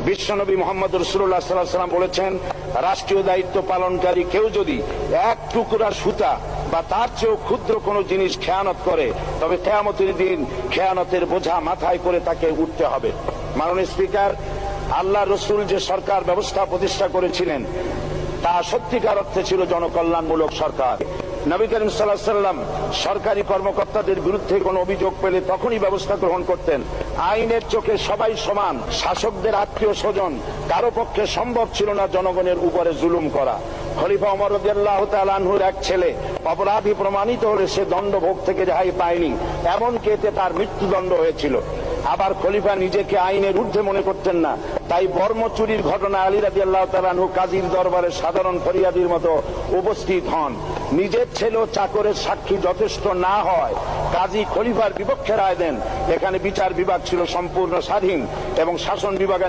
বিশ্বনবী মুহাম্মদ রাসূলুল্লাহ সাল্লাল্লাহু আলাইহি ওয়াসাল্লাম বলেছেন, রাষ্ট্রীয় দায়িত্ব পালনকারী কেউ যদি এক টুকরা সুতা বা তার চেয়েও ক্ষুদ্র কোনো জিনিস খেয়ানত করে, তবে কিয়ামতের দিন খেয়ানতের বোঝা মাথায় করে তাকে উঠতে হবে। মাননীয় স্পিকার, আল্লাহ রসুল যে সরকার ব্যবস্থা প্রতিষ্ঠা করেছিলেন তা সত্যিকার অর্থে ছিল জনকল্যাণমূলক সরকার। নবী করিম সাল্লাল্লাহু আলাইহি ওয়াসাল্লাম সরকারি কর্মকর্তাদের বিরুদ্ধে কোনো অভিযোগ পেলে তখনই ব্যবস্থা গ্রহণ করতেন। আইনের চোখে সবাই সমান। শাসকদের আত্মীয় স্বজন কারো পক্ষে সম্ভব ছিল না জনগণের উপরে জুলুম করা। খলিফা ওমর রাদিয়াল্লাহু তাআলা আনহুর এক ছেলে অপরাধী প্রমাণিত হলে সে দণ্ডভোগ থেকে রেহাই পায়নি, এমনকি এতে তার মৃত্যুদণ্ড হয়েছিল। আবার খলিফা নিজেকে আইনের ঊর্ধ্বে মনে করতেন না, তাই বর্ম চুরির ঘটনা আলী রাদিয়াল্লাহু তাআলা আনহু কাজীর দরবারে সাধারণ ফরিয়াদির মতো উপস্থিত হন। নিজের ছেলে ও চাকরের সাক্ষী যথেষ্ট না হয় কাজী খলিফার বিপক্ষে রায় দেন। এখানে বিচার বিভাগ ছিল সম্পূর্ণ স্বাধীন এবং শাসন বিভাগের